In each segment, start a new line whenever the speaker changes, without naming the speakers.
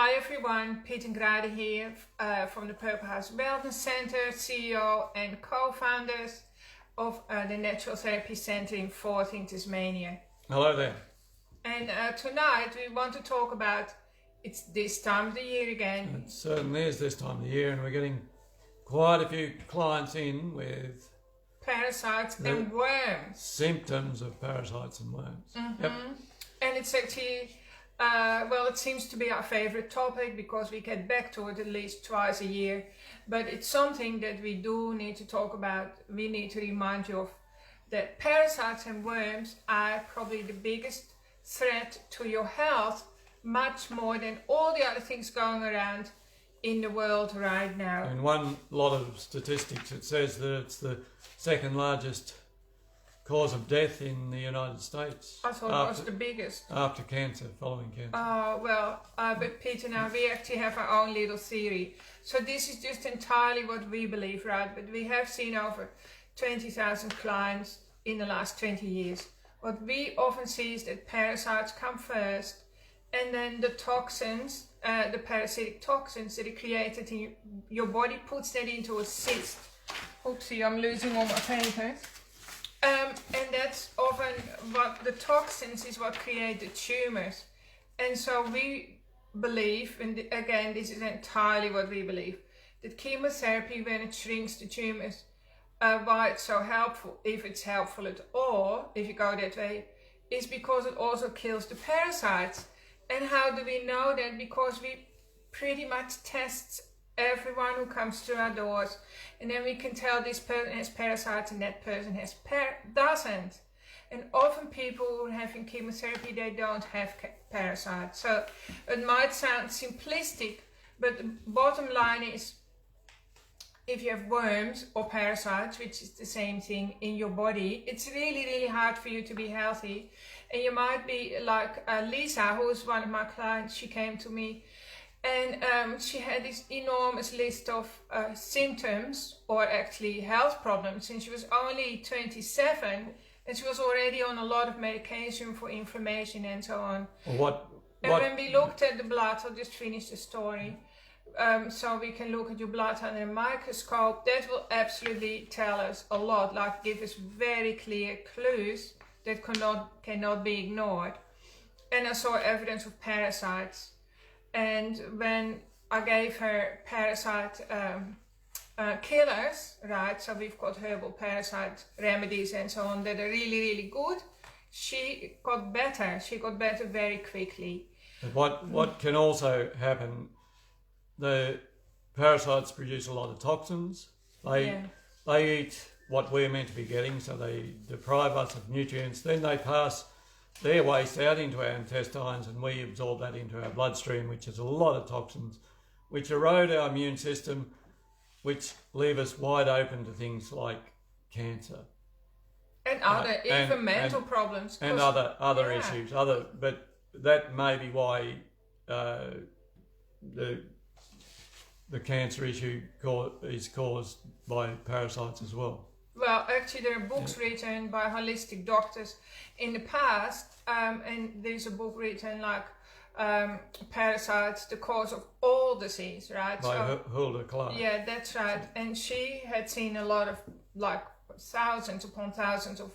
Hi everyone, Pete and Grade here from the Purple House Wellness Center, CEO and co-founders of the Natural Therapy Center in Forting, Tasmania.
Hello there.
And tonight we want to talk about, it's this time of the year again.
It certainly is this time of the year, and we're getting quite a few clients in with
Parasites and worms.
Symptoms of parasites and worms.
Yep. And it's actually, it seems to be our favorite topic because we get back to it at least twice a year. But it's something that we do need to talk about. We need to remind you of that parasites and worms are probably the biggest threat to your health, much more than all the other things going around in the world right now.
In one lot of statistics, it says that it's the second largest cause of death in the United States.
I thought it was the biggest.
After cancer, following cancer.
But Peter, now we actually have our own little theory. So this is just entirely what we believe, right? But we have seen over 20,000 clients in the last 20 years. What we often see is that parasites come first, and then the toxins, the parasitic toxins that are created in your body puts that into a cyst. Oopsie, I'm losing all my papers. And that's often what the toxins is what create the tumors. And so we believe, and again, this is entirely what we believe, that chemotherapy, when it shrinks the tumors, why it's so helpful, if it's helpful at all, if you go that way, is because it also kills the parasites. And how do we know that? Because we pretty much test everyone who comes to our doors, and then we can tell this person has parasites and that person doesn't. And often people who are having chemotherapy, they don't have parasites. So it might sound simplistic, but the bottom line is, if you have worms or parasites, which is the same thing in your body, it's really, really hard for you to be healthy. And you might be like Lisa, who is one of my clients. She came to me and she had this enormous list of symptoms, or actually health problems, and she was only 27, and she was already on a lot of medication for inflammation and so on. When we looked at the blood, I'll just finish the story. So we can look at your blood under a microscope. That will absolutely tell us a lot, like give us very clear clues that cannot be ignored. And I saw evidence of parasites. And when I gave her parasite killers, right, so we've got herbal parasite remedies and so on that are really, really good, she got better. She got better very quickly.
What can also happen, the parasites produce a lot of toxins. They eat what we're meant to be getting, so they deprive us of nutrients. Then they pass their waste out into our intestines, and we absorb that into our bloodstream, which is a lot of toxins, which erode our immune system, which leave us wide open to things like cancer.
And other, mental problems.
And other issues. But that may be why the cancer issue is caused by parasites as well.
Well, actually, there are books written by holistic doctors in the past, and there's a book written like Parasites, the Cause of All Disease, right?
By Hulda Clark.
Yeah, that's right. And she had seen a lot of, like, thousands upon thousands of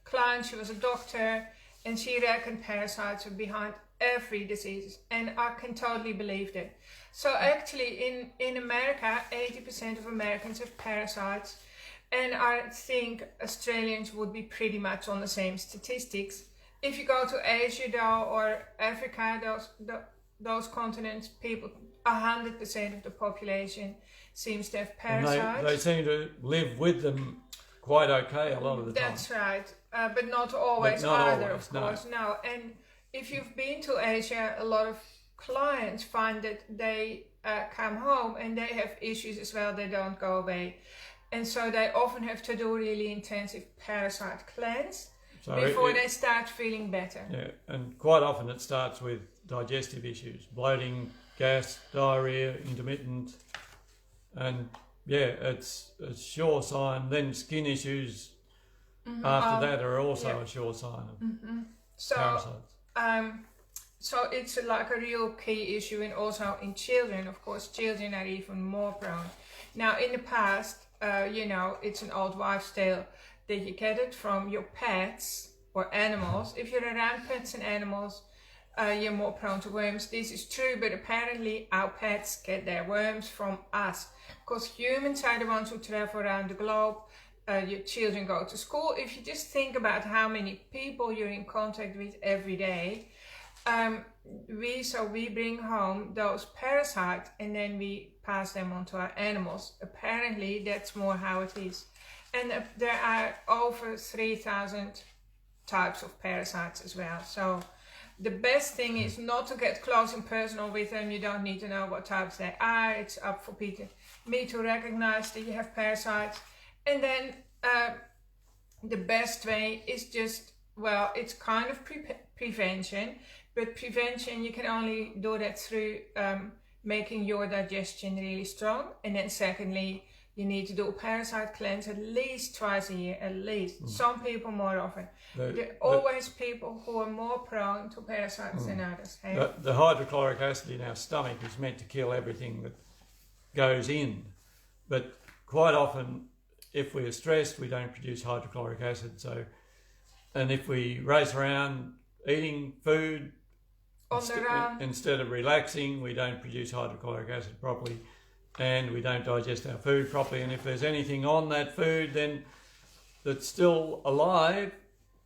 clients. She was a doctor, and she reckoned parasites are behind every disease, and I can totally believe that. So actually, in America, 80% of Americans have parasites. And I think Australians would be pretty much on the same statistics. If you go to Asia though, or Africa, those continents, 100% of the population seems to have parasites.
And they seem to live with them quite okay a lot of the time.
That's right, but not always either, of course. No. And if you've been to Asia, a lot of clients find that they come home and they have issues as well. They don't go away. And so they often have to do really intensive parasite cleanse before they start feeling better.
Yeah, and quite often it starts with digestive issues, bloating, gas, diarrhea, intermittent, and it's a sure sign. Then skin issues after that are also a sure sign of parasites.
So it's like a real key issue, and also in children, of course, children are even more prone. Now, in the past, you know, it's an old wives' tale that you get it from your pets or animals. If you're around pets and animals, you're more prone to worms. This is true, but apparently our pets get their worms from us, because humans are the ones who travel around the globe. Your children go to school. If you just think about how many people you're in contact with every day, we bring home those parasites and then we pass them on to our animals. Apparently that's more how it is. And there are over 3,000 types of parasites as well. So the best thing is not to get close and personal with them. You don't need to know what types they are. It's up for me to recognize that you have parasites. And then the best way is just, well, it's kind of prevention. But prevention, you can only do that through making your digestion really strong. And then secondly, you need to do a parasite cleanse at least twice a year, at least. Some people more often. There are always people who are more prone to parasites than others. Hey?
The hydrochloric acid in our stomach is meant to kill everything that goes in. But quite often, if we're stressed, we don't produce hydrochloric acid. So, and if we race around eating food, instead of relaxing, we don't produce hydrochloric acid properly, and we don't digest our food properly. And if there's anything on that food then that's still alive,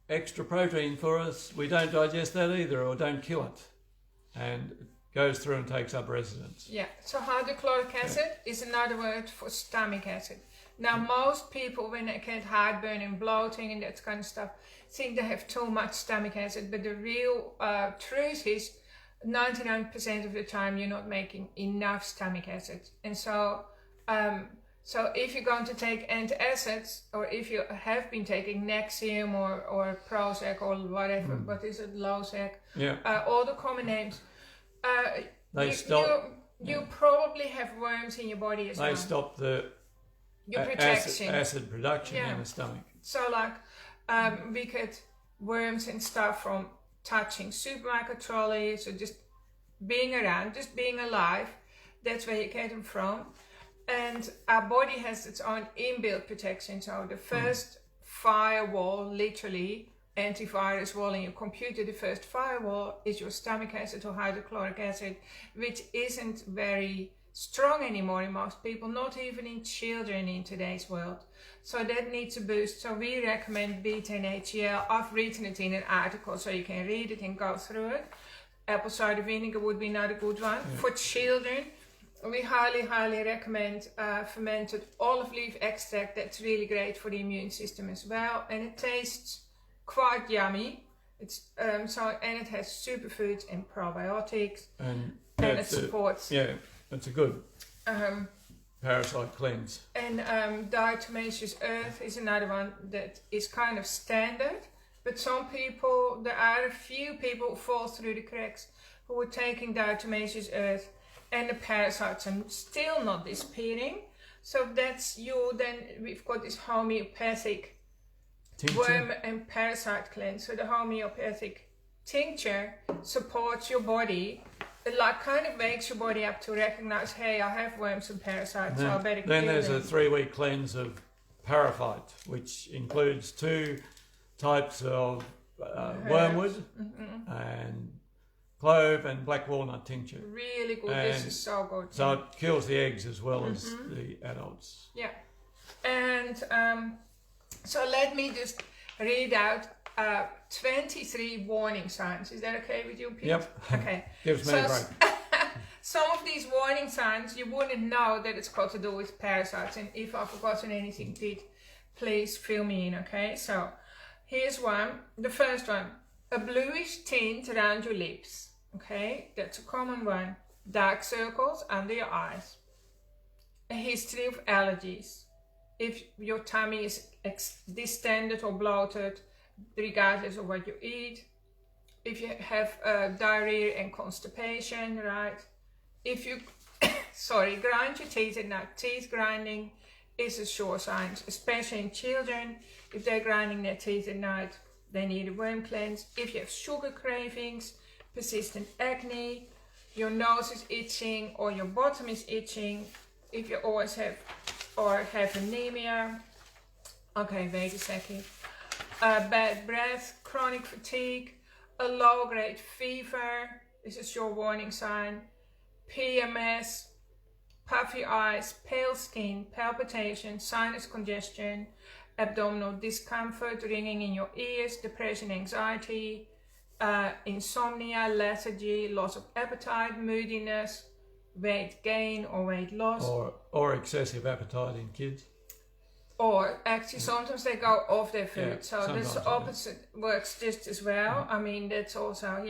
extra protein for us, we don't digest that either, or don't kill it, and it goes through and takes up residence.
Yeah, so hydrochloric acid is another word for stomach acid. Now, most people, when they get heartburn and bloating and that kind of stuff, think they have too much stomach acid, but the real truth is 99% of the time you're not making enough stomach acid. And so if you're going to take antacids, or if you have been taking Nexium or Prozac or whatever, what is it, Losec, all the common names, you probably have worms in your body as well.
They stop the acid production in the stomach. So
like we get worms and stuff from touching supermarket trolleys, or just being around, just being alive. That's where you get them from. And our body has its own inbuilt protection. So the first firewall, literally antivirus wall in your computer, the first firewall is your stomach acid or hydrochloric acid, which isn't very strong anymore in most people, not even in children in today's world. So that needs a boost. So we recommend beta and HCl. I've written it in an article so you can read it and go through it. Apple cider vinegar would be another good one. For children, we highly recommend fermented olive leaf extract. That's really great for the immune system as well, and it tastes quite yummy. It's and it has superfoods and probiotics, and it supports.
It's a good parasite cleanse.
And diatomaceous earth is another one that is kind of standard, but there are a few people who fall through the cracks who are taking diatomaceous earth, and the parasites are still not disappearing. So that's then we've got this homeopathic tincture, worm and parasite cleanse. So the homeopathic tincture supports your body. It kind of wakes your body up to recognize, hey, I have worms and parasites, so I better kill them.
Then there's a 3-week cleanse of paraphyte, which includes 2 types of wormwood and clove and black walnut tincture.
Really good. This is so good.
So it kills the eggs as well as the adults.
Yeah. And so let me just read out 23 warning signs. Is that okay with you, Pete?
Yep.
Okay.
Gives me a break.
Some of these warning signs, you wouldn't know that it's got to do with parasites. And if I've forgotten anything, Pete, please fill me in, okay? So here's one. The first one, a bluish tint around your lips. Okay, that's a common one. Dark circles under your eyes. A history of allergies. If your tummy is distended or bloated, regardless of what you eat. If you have diarrhea and constipation, right? If you, grind your teeth at night. Teeth grinding is a sure sign, especially in children. If they're grinding their teeth at night, they need a worm cleanse. If you have sugar cravings, persistent acne, your nose is itching or your bottom is itching, if you always have or have anemia. Okay, wait a second. Bad breath, chronic fatigue, a low-grade fever, this is your warning sign, PMS, puffy eyes, pale skin, palpitation, sinus congestion, abdominal discomfort, ringing in your ears, depression, anxiety, insomnia, lethargy, loss of appetite, moodiness, weight gain or weight loss.
Or excessive appetite in kids.
Or actually sometimes they go off their food, so this opposite works just as well. I mean, that's also,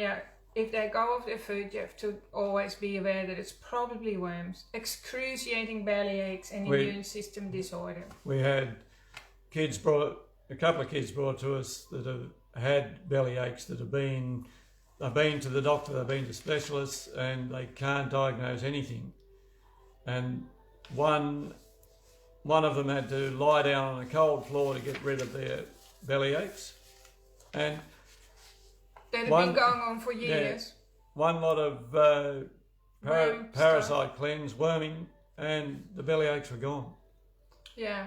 if they go off their food, you have to always be aware that it's probably worms. Excruciating belly aches and immune system disorder.
We had a couple of kids brought to us that have had belly aches that they've been to the doctor, they've been to specialists, and they can't diagnose anything. And one of them had to lie down on a cold floor to get rid of their belly aches. And
that had been going on for years.
One lot of parasite cleanse, worming, and the belly aches were gone.
Yeah.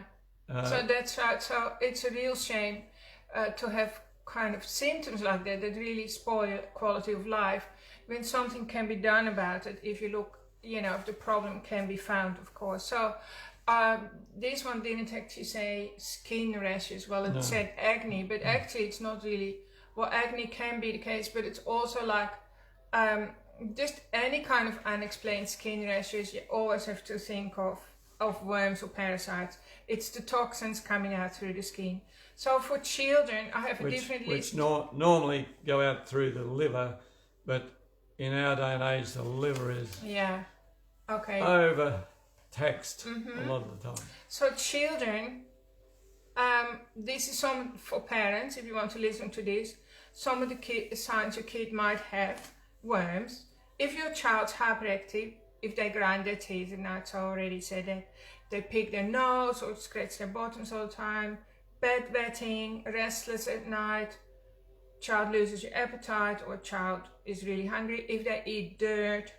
So that's right. So it's a real shame to have kind of symptoms like that really spoil quality of life, when something can be done about it if you look, if the problem can be found, of course. So this one didn't actually say skin rashes. Well, it said acne, but actually it's not really. Well, acne can be the case, but it's also like just any kind of unexplained skin rashes. You always have to think of worms or parasites. It's the toxins coming out through the skin. So for children, I have a different list. Which
normally go out through the liver, but in our day and age, the liver is overtaxed a lot of the time.
So children, this is some for parents, if you want to listen to this. Some of the signs your kid might have: worms. If your child's hyperactive, if they grind their teeth, and I already said that, they pick their nose or scratch their bottoms all the time, bedwetting, restless at night, child loses your appetite or child is really hungry, if they eat dirt,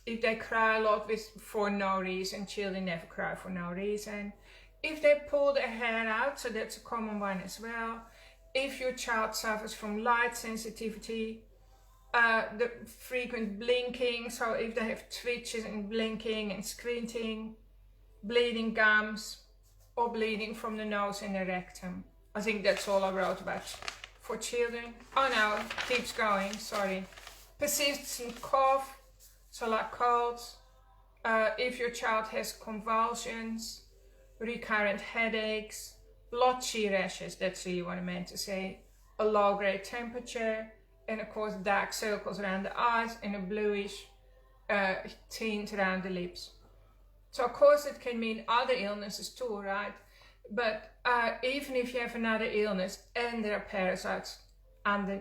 if they cry a lot for no reason. Children never cry for no reason. If they pull their hair out, so that's a common one as well. If your child suffers from light sensitivity, the frequent blinking, so if they have twitches and blinking and squinting, bleeding gums, or bleeding from the nose and the rectum. I think that's all I wrote about for children. Oh no, it keeps going, sorry. Persistent cough, so like colds. If your child has convulsions, recurrent headaches, blotchy rashes, that's really what I meant to say, a low-grade temperature, and of course dark circles around the eyes and a bluish tint around the lips. So of course it can mean other illnesses too, right? But even if you have another illness and there are parasites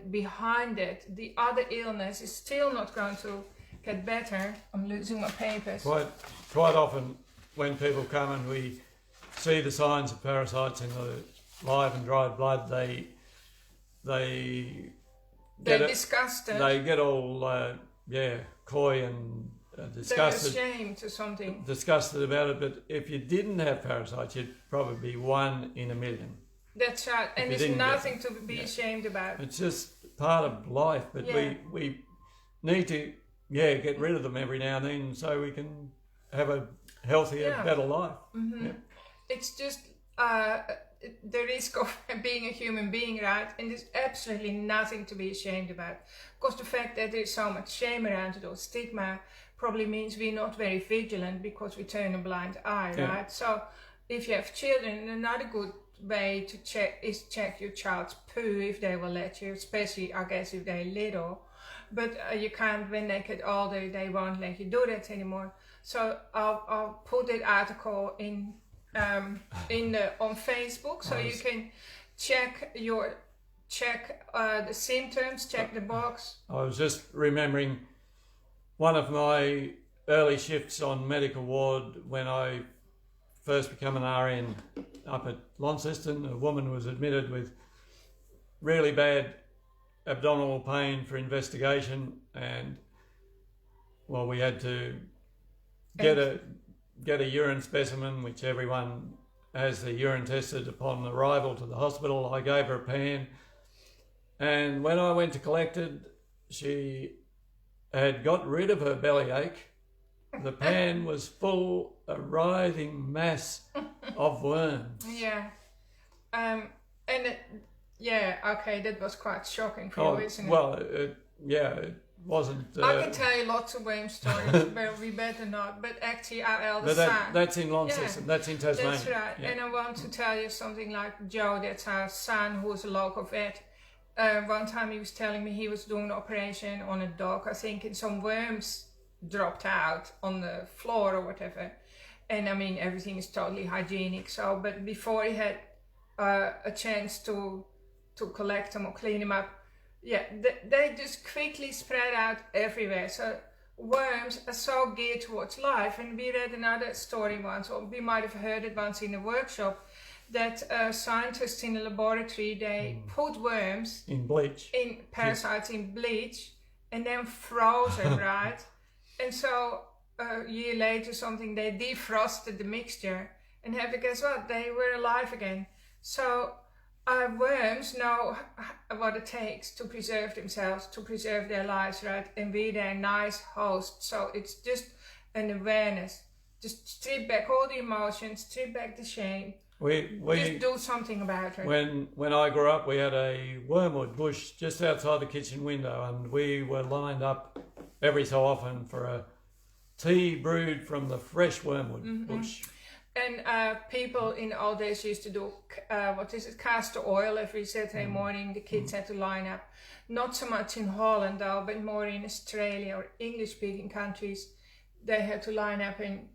behind it, the other illness is still not going to get better. I'm losing my papers.
Quite often when people come and we see the signs of parasites in the live and dried blood, they're
disgusted.
They get all coy and disgusted.
They're ashamed or something.
Disgusted about it. But if you didn't have parasites, you'd probably be 1 in a million.
That's right, and there's nothing to be ashamed about.
It's just part of life, but we need to get rid of them every now and then so we can have a healthier, better life.
Mm-hmm. Yeah. It's just the risk of being a human being, right? And there's absolutely nothing to be ashamed about. Because the fact that there's so much shame around it or stigma probably means we're not very vigilant because we turn a blind eye, right? So if you have children, another good way to check your child's poo if they will let you, especially I guess if they're little. But you can't, when they get older, they won't let you do that anymore. So I'll put that article on Facebook, so you can check the symptoms, check the box. I
was just remembering one of my early shifts on medical ward when I first became an RN up at Launceston. A woman was admitted with really bad abdominal pain for investigation, and well, we had to get a urine specimen, which everyone has their urine tested upon arrival to the hospital. I gave her a pan, and when I went to collect it, she had got rid of her bellyache. The pan was full, a writhing mass of worms.
Yeah. Okay, that was quite shocking for you, isn't it?
Well, it wasn't.
I can tell you lots of worm stories, but we better not. But actually, our eldest son.
That's in Launceston. That's in Tasmania.
That's right.
Yeah.
And I want to tell you something like Joe, that's our son, who's a local vet. One time he was telling me he was doing an operation on a dog, I think, and some worms dropped out on the floor or whatever. And I mean, everything is totally hygienic. So, but before he had a chance to collect them or clean them up, they just quickly spread out everywhere. So worms are so geared towards life. And we read another story once, or we might have heard it once in a workshop, that scientists in a laboratory, they put worms
in bleach,
in parasites in bleach, and then froze them, right? And so a year later, something, they defrosted the mixture, and have to guess what? They were alive again. So worms know what it takes to preserve themselves, to preserve their lives, right? And be their nice host. So it's just an awareness. Just strip back all the emotions, strip back the shame.
We
just do something about it.
When I grew up, we had a wormwood bush just outside the kitchen window, and we were lined up every so often for a tea brewed from the fresh wormwood bush.
And people in the old days used to do, castor oil every Saturday morning. The kids had to line up. Not so much in Holland though, but more in Australia or English-speaking countries. They had to line up and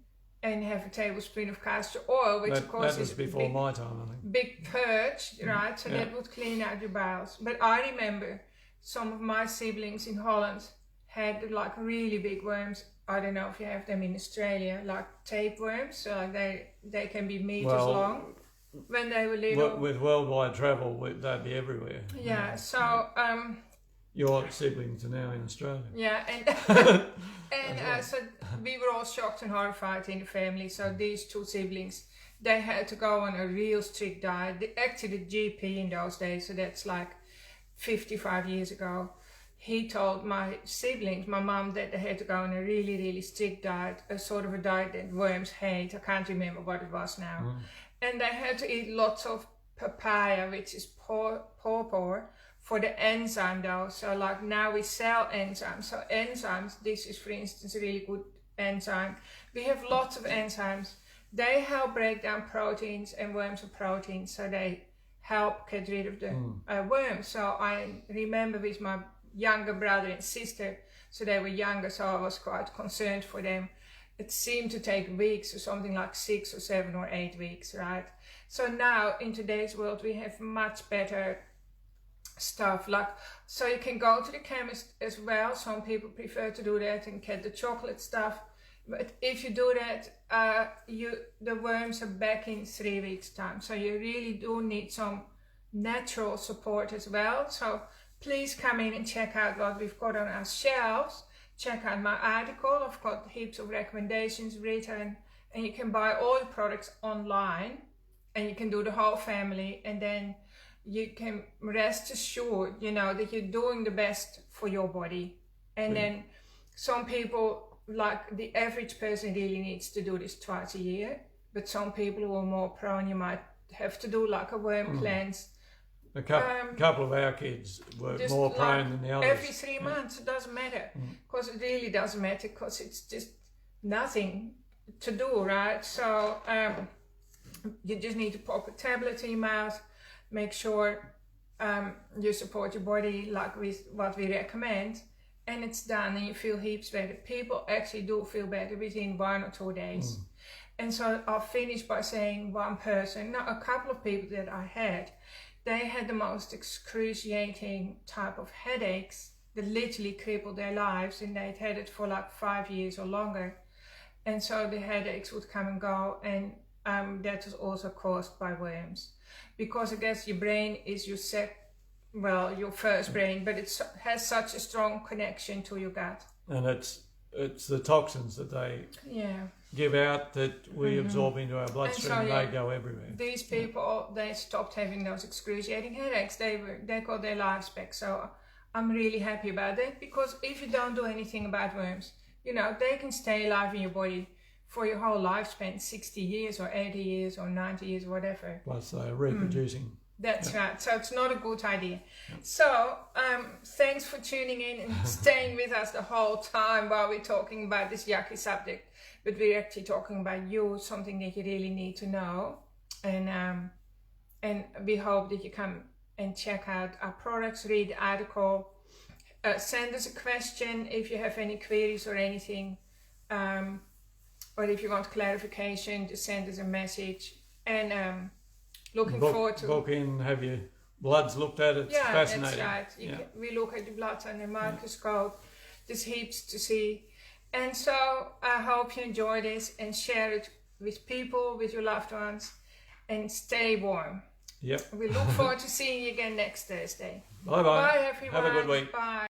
have a tablespoon of castor oil, which of course is
before my time, I think.
Big purge, right? So that would clean out your bowels. But I remember some of my siblings in Holland had like really big worms. I don't know if you have them in Australia, like tapeworms. So like they can be meters long. When they were little.
With worldwide travel, they'd be everywhere.
Yeah. So.
Your siblings are now in Australia.
Yeah, so we were all shocked and horrified in the family. So these two siblings, they had to go on a real strict diet. Actually, the GP in those days, so that's like 55 years ago, he told my siblings, my mum, that they had to go on a really, really strict diet, a sort of a diet that worms hate. I can't remember what it was now. And they had to eat lots of papaya, which is pawpaw, for the enzyme though. So like now we sell enzymes. So enzymes, this is for instance a really good enzyme. We have lots of enzymes. They help break down proteins, and worms are proteins, so they help get rid of the worms. So I remember with my younger brother and sister, so they were younger, so I was quite concerned for them. It seemed to take weeks, or something like 6 or 7 or 8 weeks, right? So now in today's world we have much better stuff, like, so you can go to the chemist as well. Some people prefer to do that and get the chocolate stuff, but if you do that, the worms are back in 3 weeks time. So you really do need some natural support as well. So please come in and check out what we've got on our shelves. Check out my article. I've got heaps of recommendations written, and you can buy all the products online, and you can do the whole family, and then you can rest assured, that you're doing the best for your body. And then some people, like the average person, really needs to do this twice a year, but some people who are more prone, you might have to do like a worm cleanse.
A couple of our kids were more prone than the others.
Every 3 months, it doesn't matter, because it really doesn't matter, because it's just nothing to do, right? So you just need to pop a tablet in your mouth. Make sure you support your body like with what we recommend, and it's done, and you feel heaps better. People actually do feel better within 1 or 2 days. And so I'll finish by saying one person, now a couple of people that I had, they had the most excruciating type of headaches that literally crippled their lives, and they'd had it for like 5 years or longer. And so the headaches would come and go, and that was also caused by worms. Because I guess your brain is your well, your first brain, but it has such a strong connection to your gut.
And it's the toxins that they give out that we absorb into our bloodstream, and they go everywhere.
These people, they stopped having those excruciating headaches. They got their lives back. So I'm really happy about that, because if you don't do anything about worms, you know, they can stay alive in your body for your whole lifespan, 60 years or 80 years or 90 years or whatever.
Plus they're reproducing.
That's right. So it's not a good idea. So thanks for tuning in and staying with us the whole time while we're talking about this yucky subject. But we're actually talking about you, something that you really need to know. And we hope that you come and check out our products, read the article, send us a question if you have any queries or anything. Or if you want clarification, just send us a message. And looking forward to
book in, have your bloods looked at. It's fascinating.
That's right. We look at the blood under the microscope. There's heaps to see. And so I hope you enjoy this and share it with people, with your loved ones, and stay warm.
Yep.
We look forward to seeing you again next Thursday.
Bye-bye.
Bye, everyone.
Have a good week.
Bye.